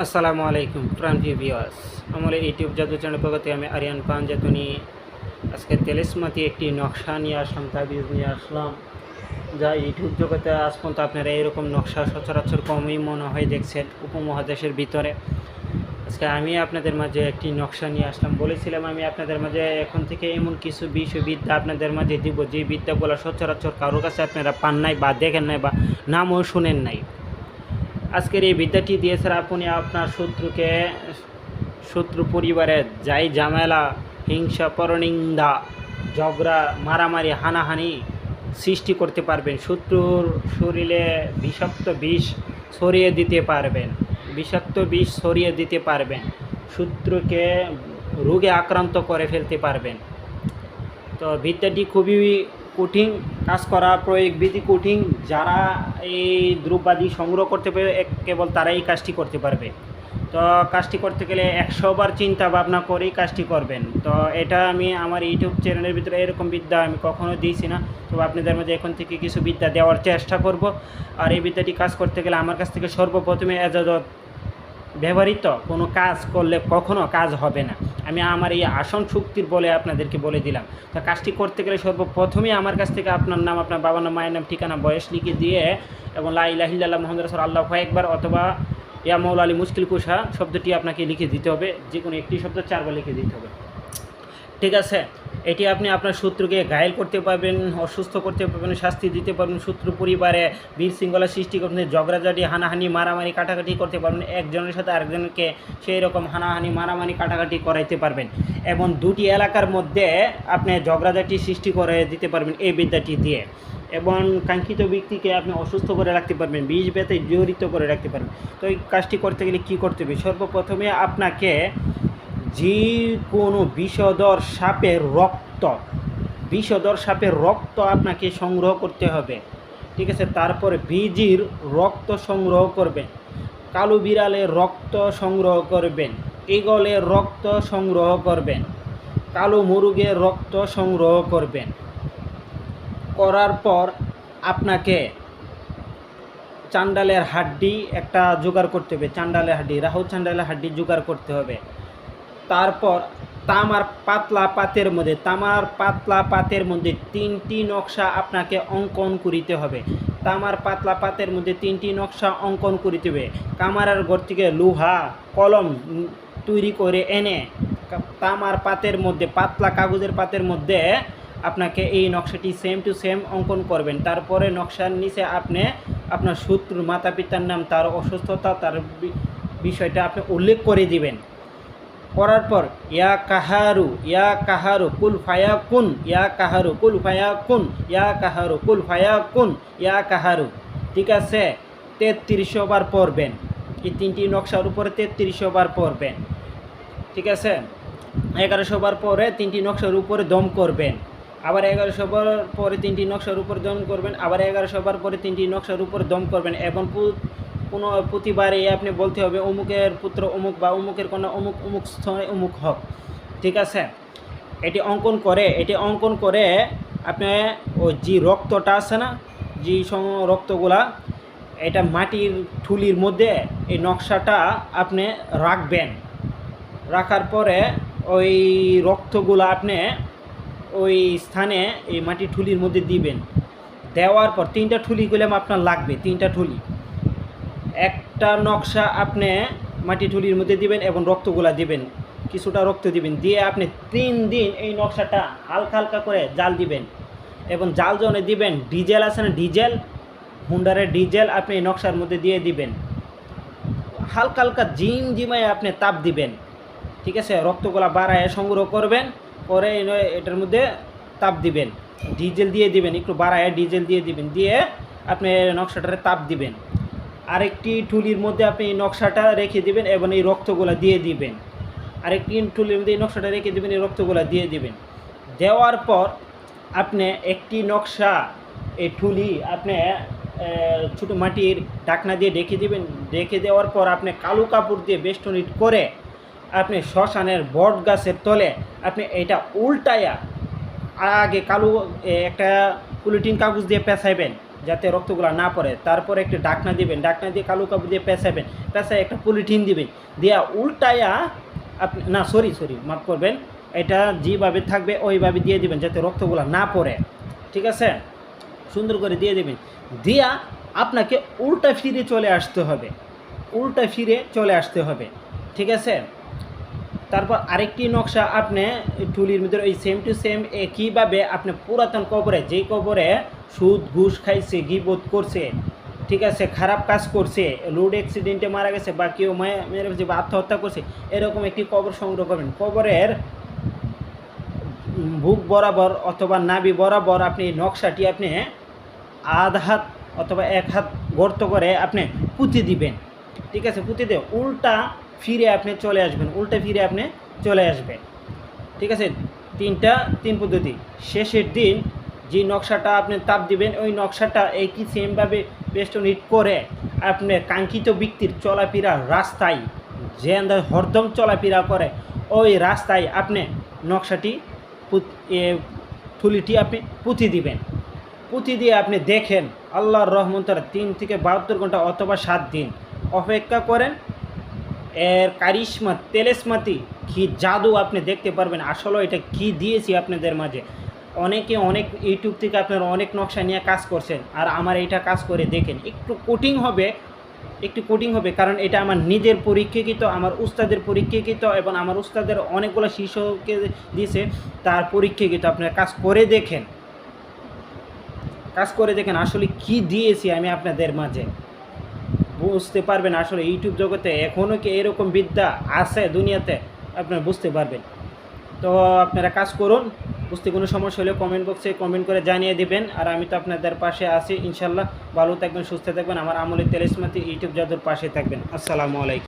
আসসালামু আলাইকুম প্রান্তীয় ভিউয়ার্স, আমার ইউটিউব জাদু চ্যানেল পক্ষ থেকে আমি আরিয়ান পান জাতুনি আজকে তেলেসমাতি একটি নকশা নিয়ে আসলাম, তাবিজ নিয়ে আসলাম। যা ইউটিউব জগতে আজ পর্যন্ত আপনারা এরকম নকশা সচরাচর কমই মনে হয় দেখছেন উপমহাদেশের ভিতরে। আজকে আমি আপনাদের মাঝে একটি নকশা নিয়ে আসলাম। বলেছিলাম আমি আপনাদের মাঝে এখন থেকে এমন কিছু বিদ্যা আপনাদের মাঝে দিব, যে বিদ্যাগুলো সচরাচর কারোর কাছে আপনারা পান নাই বা দেখেন নাই বা নামও শুনেন নাই। আজকের এই বিদ্যাটি দিয়েছে আপনি আপনার শত্রু পরিবারের যাই ঝামেলা, হিংসা, পরনিন্দা, ঝগড়া, মারামারি, হানাহানি সৃষ্টি করতে পারবেন। শত্রুর শরীরে বিষাক্ত বিষ ছড়িয়ে দিতে পারবেন, শত্রুকে রোগে আক্রান্ত করে ফেলতে পারবেন। তো বিদ্যাটি খুবই কঠিন, কাজ করা প্রয়োগ বিধি কঠিন। যারা এই দ্রব্যাদি সংগ্রহ করতে পারবে কেবল তারাই এই কাজটি করতে পারবে। তো কাজটি করতে গেলে 100 বার চিন্তা ভাবনা করেই কাজটি করবেন। তো এটা আমি আমার ইউটিউব চ্যানেলের ভিতরে এরকম বিদ্যা আমি কখনো দিয়েছি না, তো আপনাদের মধ্যে এখন থেকে কিছু বিদ্যা দেওয়ার চেষ্টা করব। আর এই বিদ্যাটি কাজ করতে গেলে আমার কাছ থেকে সর্বপ্রথমে এজাজত ব্যবহৃত কোনো কাজ করলে কখনো কাজ হবে না। আমি আমার এই আসন শক্তির বলে আপনাদেরকে বলে দিলাম। তো কাজটি করতে গেলে সর্বপ্রথমেই আমার কাছ থেকে আপনার নাম, আপনার বাবার নাম, মায়ের নাম, ঠিকানা, বয়স লিখে দিয়ে এবং লা ইলাহা ইল্লাল্লাহ মুহাম্মাদুর রাসূলুল্লাহ আল্লাহু আকবার অথবা ইয়া মাওলা আলী মুশকিল কুশা শব্দটি আপনাকে লিখে দিতে হবে। যে কোনো একটি শব্দ 4 বার লিখে দিতে হবে, ঠিক আছে? এটি আপনি আপনার শত্রুকে ঘায়েল করতে পারবেন, অসুস্থ করতে পারবেন, শাস্তি দিতে পারবেন, শত্রু পরিবারে বিশৃঙ্খলা সৃষ্টি করবেন, ঝগড়াঝাটি, হানাহানি, মারামারি, কাটাকাটি করতে পারবেন, একজনের সাথে আরেকজনকে সেই রকম হানাহানি, মারামারি, কাটাকাটি করাইতে পারবেন এবং দুটি এলাকার মধ্যে আপনি ঝগড়াঝাটি সৃষ্টি করে দিতে পারবেন এই বিদ্যাটি দিয়ে। এবং কাঙ্ক্ষিত ব্যক্তিকে আপনি অসুস্থ করে রাখতে পারবেন, বিষ ব্যথায় জড়িত করে রাখতে পারবেন। তো এই কাজটি করতে গেলে কী করতে হবে? সর্বপ্রথমে আপনাকে যে কোনো বিষধর সাপের রক্ত আপনাকে সংগ্রহ করতে হবে, ঠিক আছে? তারপরে বীজির রক্ত সংগ্রহ করবেন, কালো বিড়ালের রক্ত সংগ্রহ করবেন, ঈগলের রক্ত সংগ্রহ করবেন, কালো মুরগের রক্ত সংগ্রহ করবেন। করার পর আপনাকে চান্ডালের হাড্ডি একটা জোগাড় করতে হবে, রাহু চান্ডালের হাড্ডি জোগাড় করতে হবে। তারপর তামার পাতলা পাতের মধ্যে 3টি নকশা আপনাকে অঙ্কন করিতে হবে। তামার পাতলা পাতের মধ্যে 3টি নকশা অঙ্কন করিতে হবে। কামারের ঘর থেকে লোহা কলম তৈরি করে এনে তামার পাতের মধ্যে, পাতলা কাগজের পাতের মধ্যে আপনাকে এই নকশাটি সেম টু সেম অঙ্কন করবেন। তারপরে নকশার নিচে আপনি আপনার শত্রুর মাতা পিতার নাম, তার অসুস্থতা, তার বিষয়টা আপনি উল্লেখ করে দিবেন। করার পর ইয়া কাহারু কুল ফায়াকুন, ইয়া কাহারু কুল ফায়াকুন, ইয়া কাহারু কুল ফায়াকুন, ইয়া কাহারু, ঠিক আছে? 3300 বার পড়বেন। এই 3টি নকশার উপরে 3300 বার পড়বেন, ঠিক আছে? 1100 বার পরে 3টি নকশার উপরে দম করবেন, আবার 1100 বার পরে 3টি নকশার উপরে দম করবেন, আবার 1100 বার পরে 3টি নকশার উপরে দম করবেন। এবং প্রতিবারে আপনি বলতে হবে অমুকের পুত্র অমুক বা অমুকের কন্যা অমুক অমুক স্থানে অমুক হক, ঠিক আছে? এটি অঙ্কন করে আপনি ওই যে রক্তটা আছে না, যে রক্তগুলা, এটা মাটির ঠুলির মধ্যে এই নকশাটা আপনি রাখবেন। রাখার পরে ওই রক্তগুলো আপনি ওই স্থানে এই মাটির ঠুলির মধ্যে দিবেন। দেওয়ার পর 3টা ঠুলি গেলাম আপনার লাগবে, 3টা ঠুলি। একটা নকশা আপনি মাটি ঠুলির মধ্যে দিবেন এবং রক্তগুলা দিবেন, কিছুটা রক্ত দিবেন। দিয়ে আপনি 3 দিন এই নকশাটা হালকা হালকা করে জাল দিবেন। এবং জাল জনে দিবেন ডিজেল আছে না, হুন্ডারের ডিজেল আপনি এই নকশার মধ্যে দিয়ে দিবেন। হালকা হালকা জিমায় আপনি তাপ দিবেন, ঠিক আছে? রক্তগুলা বাড়ায় সংগ্রহ করবেন, করে এটার মধ্যে তাপ দিবেন, ডিজেল দিয়ে দিবেন, একটু বাড়ায় ডিজেল দিয়ে দিবেন। দিয়ে আপনি নকশাটারে তাপ দিবেন। আরেকটি ঠুলির মধ্যে আপনি এই নকশাটা রেখে দিবেন এবং এই রক্তগুলা দিয়ে দিবেন। আরেকটি ঠুলির মধ্যে এই নকশাটা রেখে দিবেন, এই রক্তগুলা দিয়ে দিবেন। দেওয়ার পর আপনি একটি নকশা, এই ঠুলি আপনি ছোটো মাটির ঢাকনা দিয়ে ঢেকে দিবেন। ঢেকে দেওয়ার পর আপনি কালো কাপড় দিয়ে বেষ্টনী করে আপনি শ্মশানের বট গাছের তলে আপনি এটা উল্টায়া আগে কালো একটা পলিথিন কাগজ দিয়ে পেঁচাইবেন। যাতে রক্তগুলো না পড়ে। তারপরে একটি ঢাকনা দিবেন, ঢাকনা দিয়ে কালো কাপড় দিয়ে পেঁচাবেন, পেঁচায় একটা পলিথিন দিবেন, দিয়া উল্টায়া আপনি না সরি মাফ করবেন, এটা যেভাবে থাকবে ওইভাবে দিয়ে দিবেন যাতে রক্তগুলো না পড়ে। ঠিক আছে, সুন্দর করে দিয়ে দেবেন। দিয়া আপনাকে উল্টা ফিরে চলে আসতে হবে, উল্টা ফিরে চলে আসতে হবে। ঠিক আছে, তারপর আরেকটি নকশা আপনি টুলির মধ্যে ওই সেম টু সেম একইভাবে আপনি পুরাতন কবরে, যেই কবরে সুদ ঘুষ খাইছে, গিবত করছে, ঠিক আছে, খারাপ কাজ করছে, রোড অ্যাক্সিডেন্টে মারা গেছে বা কেউ মেরে ফেলছে বা আত্মহত্যা করছে, এরকম একটি কবর সংগ্রহ করবেন। কবরের বুক বরাবর অথবা নাভি বরাবর আপনি নকশাটি আপনি আধ হাত অথবা এক হাত গর্ত করে আপনি পুঁতে দিবেন। ঠিক আছে, পুঁতে দিয়ে উল্টা ফিরে আপনি চলে আসবেন, উল্টা ফিরে আপনি চলে আসবেন। ঠিক আছে, তিন পদ্ধতি। শেষের দিন যে নকশাটা আপনি তাপ দিবেন, ওই নকশাটা একই সেমভাবে পেস্টন হিট করে আপনি কাঙ্ক্ষিত ব্যক্তির চলাফেরা রাস্তায়, যে হরদম চলাফেরা করে ওই রাস্তায় আপনি নকশাটি থুলিটি আপনি পুঁতি দিবেন। পুঁতি দিয়ে আপনি দেখেন আল্লাহর রহমতের 3 থেকে 72 ঘন্টা অথবা 7 দিন অপেক্ষা করেন, এর কারিশমা তেলেসমাতি কি জাদু আপনি দেখতে পারবেন। আসলে এটা কি দিয়েছি আপনাদের মাঝে। অনেকে অনেক ইউটিউব থেকে আপনারা অনেক নকশা নিয়ে কাজ করছেন, আর আমার এটা কাজ করে দেখেন, একটু কোটিং হবে কারণ এটা আমার নিজের পরীক্ষাকৃত, আমার উস্তাদের পরীক্ষাকৃত এবং আমার উস্তাদের অনেকগুলো শিষ্যকে দিয়েছে তার পরীক্ষাকৃত। আপনারা কাজ করে দেখেন আসলে কি দিয়েছি আমি আপনাদের মাঝে, বুঝতে পারবেন। আসলে ইউটিউব জগতে এখনও কি এরকম বিদ্যা আছে দুনিয়াতে, আপনারা বুঝতে পারবেন। তো আপনারা কাজ করুন, বুঝতে কোনো সমস্যা হলে কমেন্ট বক্সে কমেন্ট করে জানিয়ে দিবেন। আর আমি তো আপনাদের পাশে আছি ইনশাল্লাহ। ভালো থাকবেন, সুস্থ থাকবেন, আমার আমলের তেলেসমাতি ইউটিউব জাদুর পাশে থাকবেন। আসসালামু আলাইকুম।